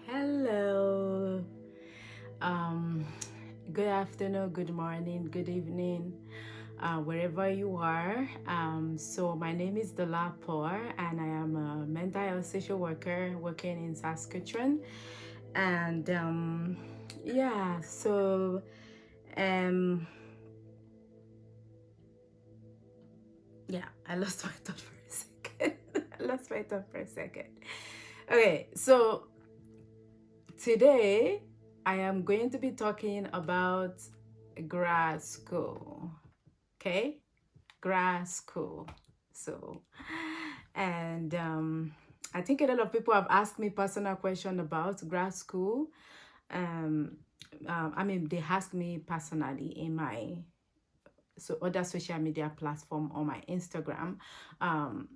Hello. Um, Good afternoon, good morning, good evening, wherever you are. So my name is Dalapor, and I am a mental health social worker working in Saskatchewan. And yeah, so um, yeah, I lost my thought for a second. I lost my thought for a second. Okay, so today I am going to be talking about grad school. Okay, grad school. So, and I think a lot of people have asked me personal question about grad school. Um, they ask me personally in my other social media platform on my Instagram, um,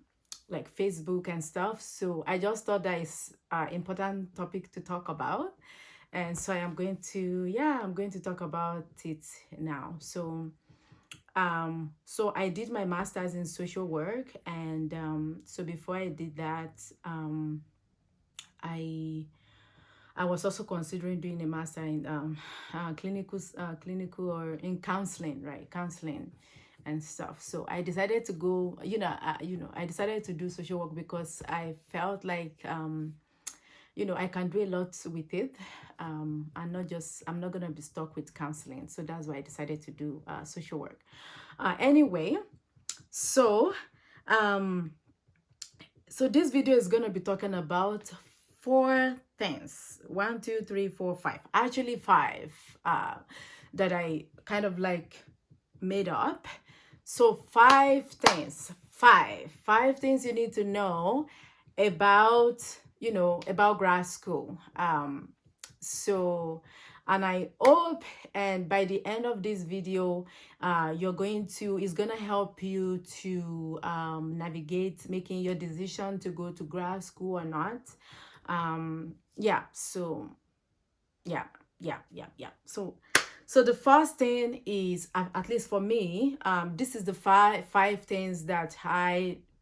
like Facebook and stuff. So I just thought that is an important topic to talk about, and so I'm going to talk about it now. So I did my master's in social work, and so before I did that, I I was also considering doing a master in clinical or in counseling, right? Counseling and stuff. So I decided to go. I decided to do social work because I felt like I can do a lot with it, and I'm not gonna be stuck with counseling. So that's why I decided to do social work. Anyway, so um, so this video is gonna be talking about four things. One, two, three, four, five. Actually, five. That I kind of like made up. So five things. Five things you need to know about about grad school. So and I hope, and by the end of this video, it's gonna help you to navigate making your decision to go to grad school or not. Yeah, so yeah, yeah. So the first thing is, at least for me, this is the five things that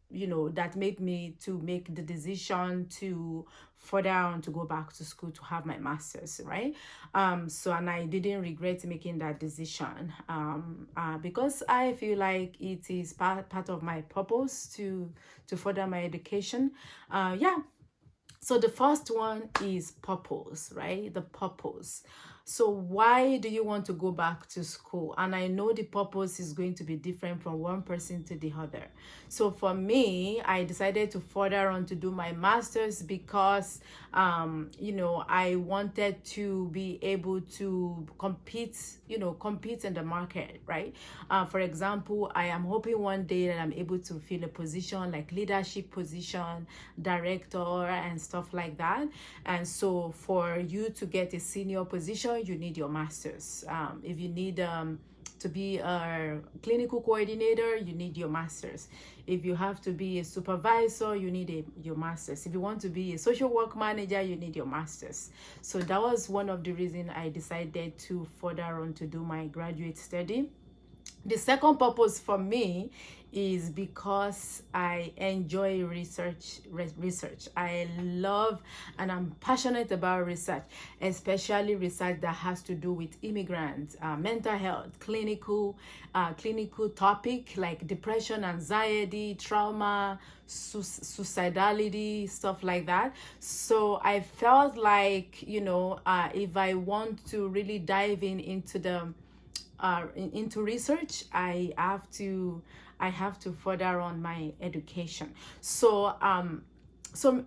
that made me to make the decision to further on to go back to school to have my master's, right? So, and I didn't regret making that decision, because I feel like it is part of my purpose to further my education. Yeah, so the first one is purpose, right? The purpose. So why do you want to go back to school? And I know the purpose is going to be different from one person to the other. So for me, I decided to further on to do my master's because I wanted to be able to compete in the market, right? For example, I am hoping one day that I'm able to fill a position like leadership position, director, and stuff like that. And so for you to get a senior position, you need your master's. If you need to be a clinical coordinator, you need your master's. If you have to be a supervisor, you need your master's. If you want to be a social work manager, you need your master's. So that was one of the reasons I decided to further on to do my graduate study. The second purpose for me is because I enjoy research. I love and I'm passionate about research, especially research that has to do with immigrants, mental health, clinical topic like depression, anxiety, trauma, suicidality, stuff like that. So I felt like if I want to really dive into into research, I have to further on my education. So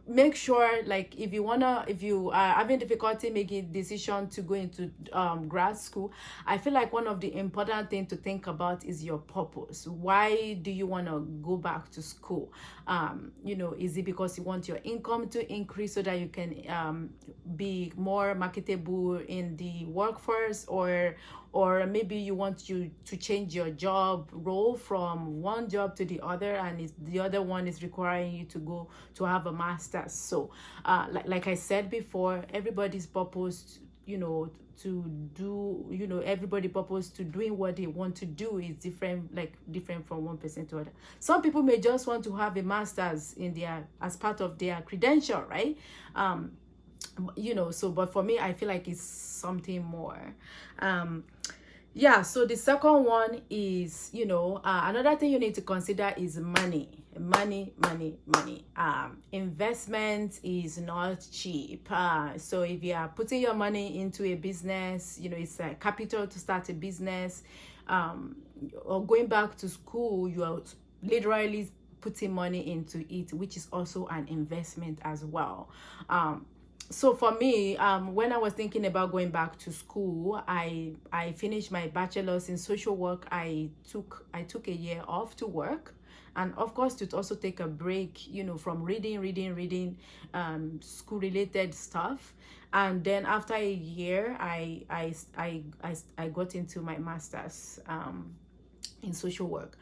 make sure, like, if you are having difficulty making decision to go into grad school, I feel like one of the important things to think about is your purpose. Why do you want to go back to school? Is it because you want your income to increase so that you can be more marketable in the workforce, or maybe you want you to change your job role from one job to the other, and the other one is requiring you to go to have a master's. So like I said before, everybody's purpose to do everybody purpose to doing what they want to do is different from one person to other. Some people may just want to have a master's in their as part of their credential, right? So but for me, I feel like it's something more. Yeah, so the second one is, another thing you need to consider is money. Investment is not cheap. So if you are putting your money into a business, it's a capital to start a business, or going back to school, you are literally putting money into it, which is also an investment as well. So for me, when I was thinking about going back to school, I finished my bachelor's in social work. I took a year off to work, and of course to also take a break, from reading school related stuff. And then after a year, I got into my master's in social work.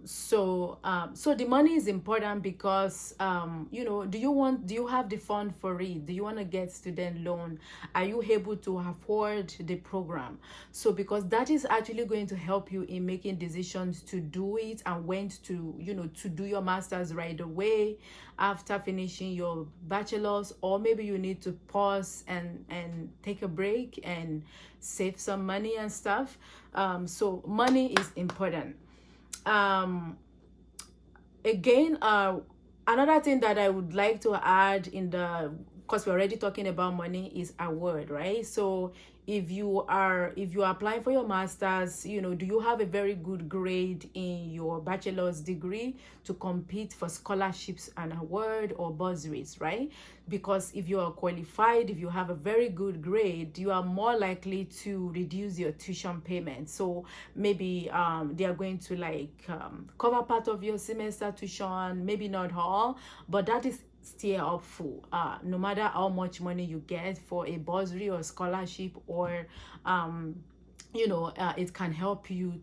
So the money is important because, do you have the fund for it? Do you want to get student loan? Are you able to afford the program? So because that is actually going to help you in making decisions to do it, and when to do your master's right away after finishing your bachelor's, or maybe you need to pause and take a break and save some money and stuff. So money is important. Again, another thing that I would like to add because we're already talking about money, is award, right? So if you are applying for your master's, do you have a very good grade in your bachelor's degree to compete for scholarships and award or bursaries, right? Because if you are qualified, if you have a very good grade, you are more likely to reduce your tuition payment. So maybe they are going to cover part of your semester tuition, maybe not all, but that is still helpful, no matter how much money you get for a bursary or scholarship, or it can help you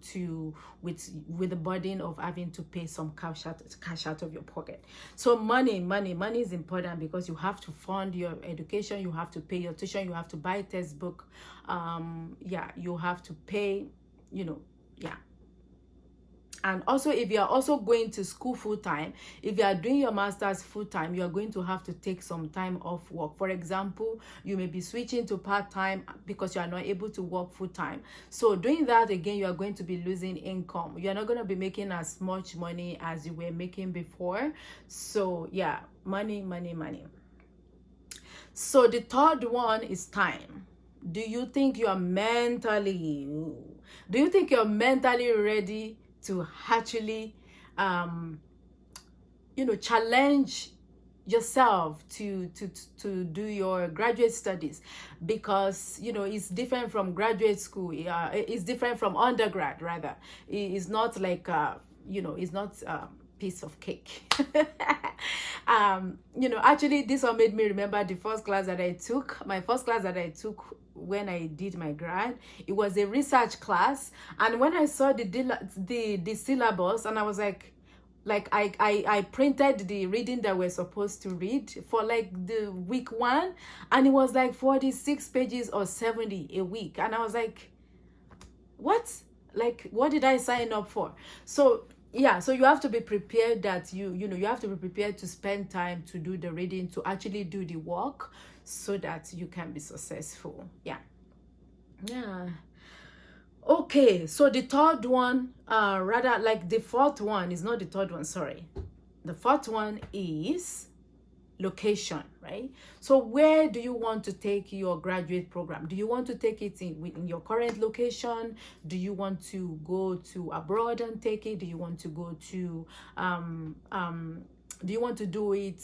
with the burden of having to pay some cash out of your pocket. So money is important, because you have to fund your education, you have to pay your tuition, you have to buy textbook, you have to pay, And also, if you are also going to school full time, if you are doing your master's full time, you are going to have to take some time off work. For example, you may be switching to part time because you are not able to work full time. So doing that again, you are going to be losing income. You are not going to be making as much money as you were making before. So yeah, money. So the third one is time. Do you think you're mentally ready to actually challenge yourself to do your graduate studies? Because it's different from graduate school. It's different from undergrad, rather. It's not like it's not piece of cake. Actually, this one made me remember the first class that I took. My first class that I took when I did my grad, it was a research class. And when I saw the syllabus, and I was like I printed the reading that we're supposed to read for the week one, and it was 46 pages or 70 a week. And I was like, what did I sign up for? So yeah, so you have to be prepared that you have to be prepared to spend time to do the reading, to actually do the work, so that you can be successful. Yeah. Okay, so the third one, the fourth one is not the third one, sorry. The fourth one is location, right? So where do you want to take your graduate program? Do you want to take it in your current location? Do you want to go to abroad and take it? Do you want to go to do you want to do it,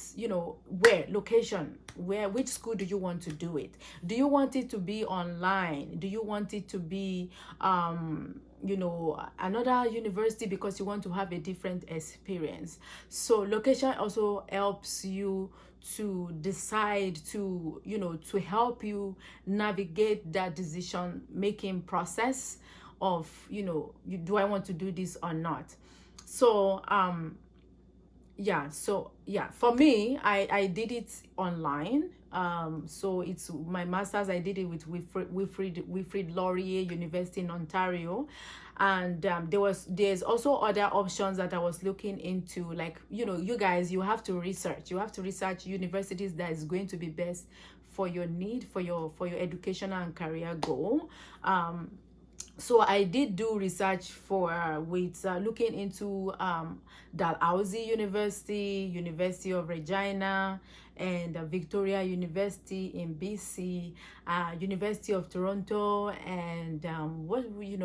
where? Location. Which school do you want to do it? Do you want it to be online? Do you want it to be another university, because you want to have a different experience? So location also helps you to decide, to help you navigate that decision making process of do I want to do this or not. So for me, I did it online. So it's my master's, I did it with Wilfred Laurier University in Ontario. And there's also other options that I was looking into, you guys, you have to research universities that is going to be best for your need, for your educational and career goal. So I did do research with looking into Dalhousie University, University of Regina, and Victoria University in BC, University of Toronto, and Wilfred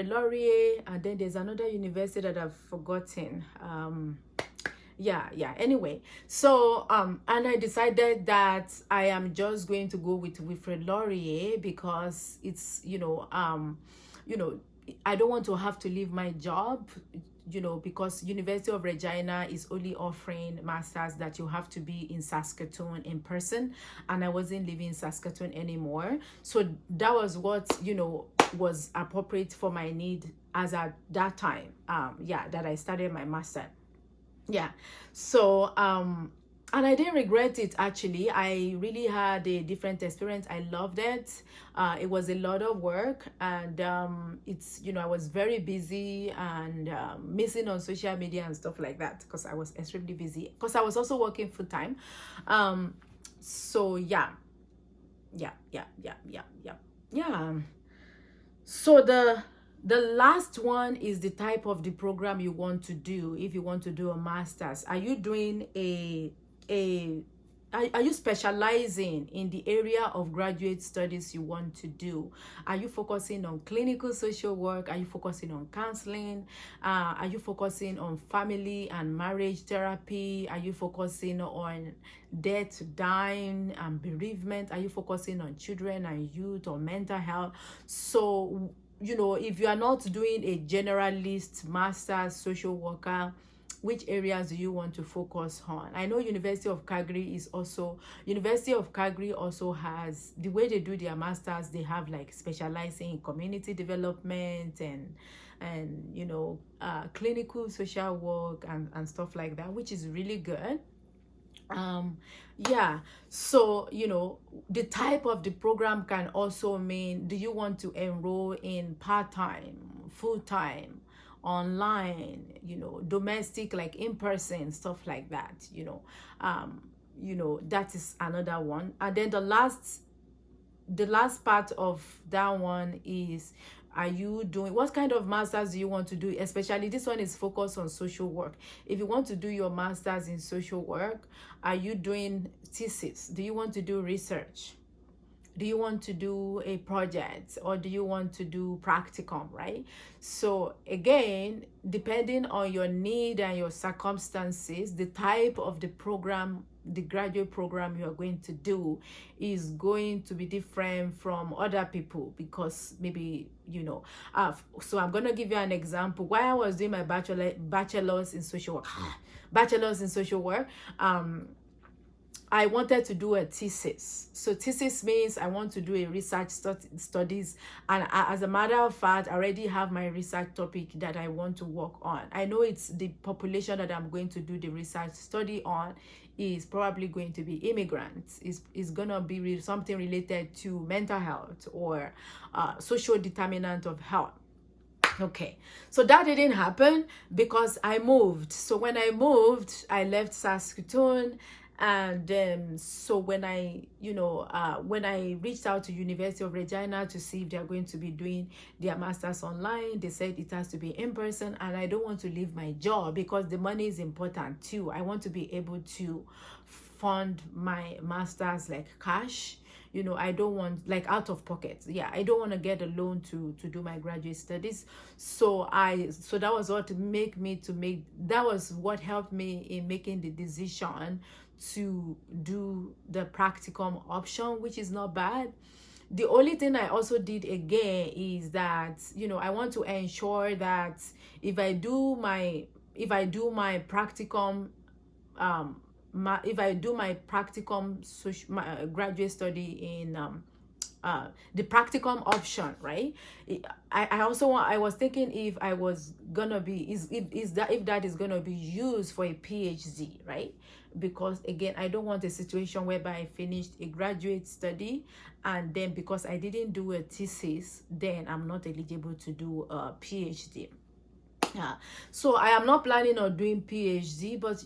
Laurier, and then there's another university that I've forgotten. Anyway, so and I decided that I am just going to go with Wilfred Laurier because it's I don't want to have to leave my job, because University of Regina is only offering masters that you have to be in Saskatchewan in person, and I wasn't living in Saskatchewan anymore. So that was what was appropriate for my need as at that time, that I started my master. So and I didn't regret it. Actually, I really had a different experience. I loved it. It was a lot of work, and it's I was very busy and missing on social media and stuff like that because I was extremely busy, because I was also working full time. So so the last one is the type of the program you want to do. If you want to do a master's, are you doing are you specializing in the area of graduate studies you want to do? Are you focusing on clinical social work? Are you focusing on counseling? Are you focusing on family and marriage therapy? Are you focusing on death, dying, and bereavement? Are you focusing on children and youth or mental health? So if you are not doing a generalist master's social worker, which areas do you want to focus on? I know University of Calgary also has, the way they do their masters, they have like specializing in community development and clinical social work and stuff like that, which is really good. So the type of the program can also mean, do you want to enroll in part-time, full-time, online, domestic, like in-person, stuff like that. That is another one. And then the last part of that one is, are you doing, what kind of masters do you want to do? Especially this one is focused on social work. If you want to do your masters in social work, are you doing thesis? Do you want to do research? Do you want to do a project, or do you want to do practicum, right? So again, depending on your need and your circumstances, the type of the program, the graduate program you are going to do is going to be different from other people, because maybe so I'm going to give you an example. While I was doing my bachelor's in social work, I wanted to do a thesis. So thesis means I want to do a research studies, and as a matter of fact, I already have my research topic that I want to work on. I know it's the population that I'm going to do the research study on is probably going to be immigrants. Is going to be something related to mental health or social determinant of health. Okay, so that didn't happen because I moved. So when I moved, I left Saskatchewan. And so when I reached out to University of Regina to see if they're going to be doing their masters online, they said it has to be in person, and I don't want to leave my job because the money is important too. I want to be able to fund my masters like cash. I don't want like out of pocket. I don't want to get a loan to do my graduate studies. So that was what helped me in making the decision to do the practicum option, which is not bad. The only thing I also did again is that I want to ensure that if I do my practicum graduate study in the practicum option, right? I was thinking if that is gonna be used for a PhD, right? Because again, I don't want a situation whereby I finished a graduate study and then because I didn't do a thesis, then I'm not eligible to do a PhD. Yeah, so I am not planning on doing PhD, but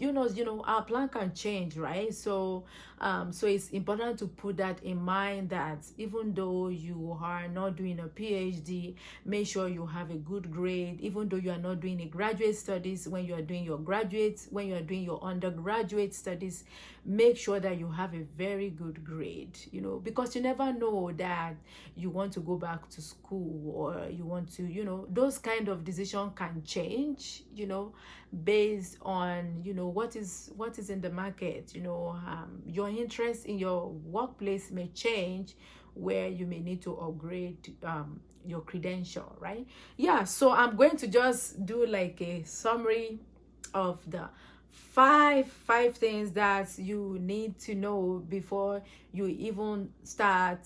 our plan can change, right? So it's important to put that in mind, that even though you are not doing a PhD, make sure you have a good grade. Even though you are not doing a graduate studies, when you are doing your undergraduate studies, make sure that you have a very good grade, because you never know that you want to go back to school, or you want to, those kind of decision can change, based on, what is in the market. Your interest in your workplace may change, where you may need to upgrade your credential, right? Yeah, so I'm going to just do like a summary of the five things that you need to know before you even start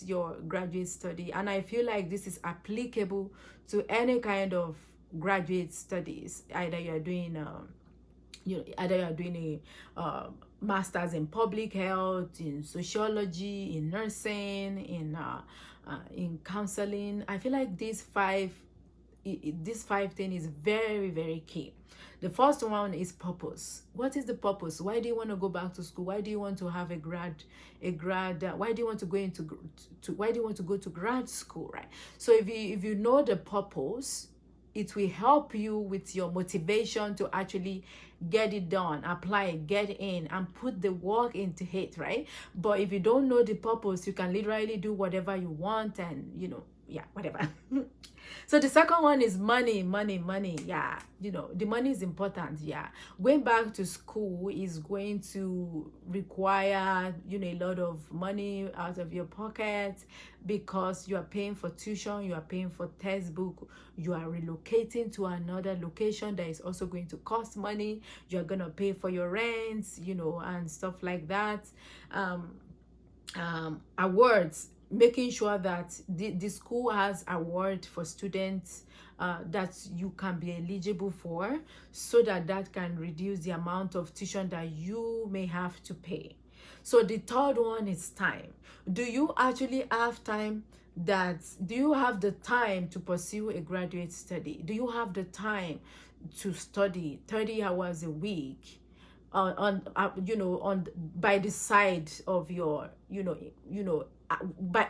your graduate study. And I feel like this is applicable to any kind of graduate studies. Either you're doing a master's in public health, in sociology, in nursing, in counseling. I feel like these five things is very, very key. The first one is purpose. What is the purpose? Why do you want to go back to school? Why do you want to have a grad? Why do you want to why do you want to go to grad school, right? So if you know the purpose, it will help you with your motivation to actually get it done, apply, get in, and put the work into it, right? But if you don't know the purpose, you can literally do whatever you want, and whatever. So the second one is money. Yeah, the money is important. Yeah, going back to school is going to require a lot of money out of your pocket, because you are paying for tuition, you are paying for textbook, you are relocating to another location that is also going to cost money. You are going to pay for your rent, and stuff like that. Awards, making sure that the school has award for students that you can be eligible for, so that can reduce the amount of tuition that you may have to pay. So the third one is time. Do you actually have time? Do you have the time to pursue a graduate study? Do you have the time to study 30 hours a week on by the side of your by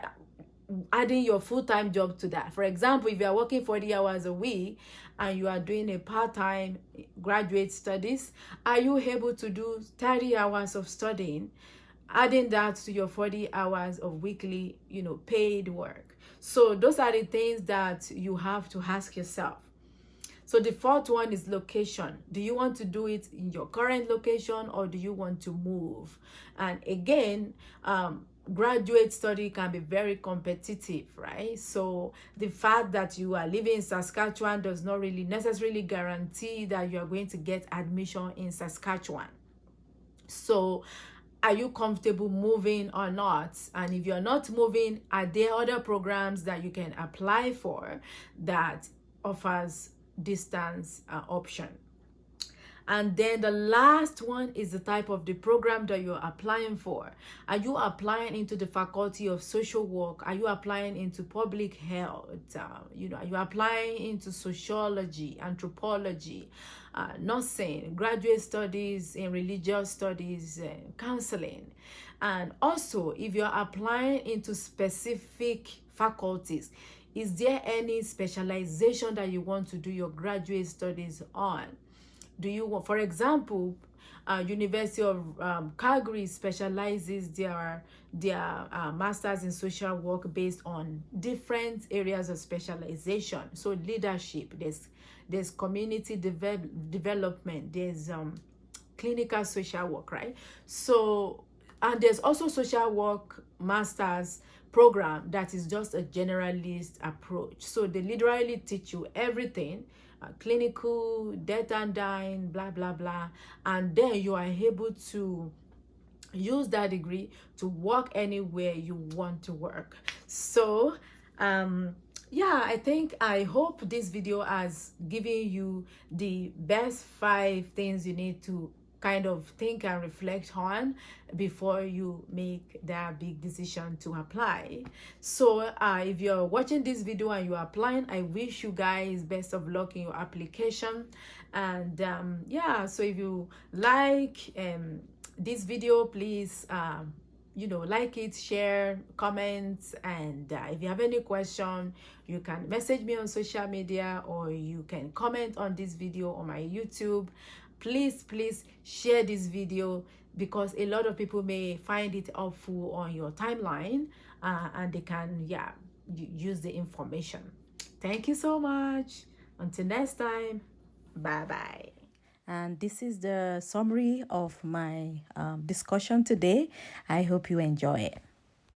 adding your full-time job to that? For example, if you are working 40 hours a week and you are doing a part-time graduate studies, are you able to do 30 hours of studying, adding that to your 40 hours of weekly paid work? So those are the things that you have to ask yourself. So the fourth one is location. Do you want to do it in your current location, or do you want to move? And again, graduate study can be very competitive, right? So the fact that you are living in Saskatchewan does not really necessarily guarantee that you are going to get admission in Saskatchewan. So are you comfortable moving or not? And if you're not moving, are there other programs that you can apply for that offers distance option? And then the last one is the type of the program that you're applying for. Are you applying into the Faculty of Social Work? Are you applying into public health? Are you applying into sociology, anthropology, nursing, graduate studies in religious studies, counseling? And also, if you're applying into specific faculties, is there any specialization that you want to do your graduate studies on? Do you want, for example, University of Calgary specializes their masters in social work based on different areas of specialization. So leadership, there's community development, there's clinical social work, right? So, and there's also social work masters program that is just a generalist approach. So they literally teach you everything, clinical, death and dying, blah blah blah, and then you are able to use that degree to work anywhere you want to work. So yeah, I hope this video has given you the best 5 things you need to kind of think and reflect on before you make that big decision to apply. So if you're watching this video and you're applying, I wish you guys best of luck in your application. And yeah, so if you like this video, please like it, share, comment, and if you have any question, you can message me on social media, or you can comment on this video on my YouTube. Please share this video, because a lot of people may find it helpful on your timeline, and they can use the information. Thank you so much. Until next time, bye bye. And this is the summary of my discussion today. I hope you enjoy it.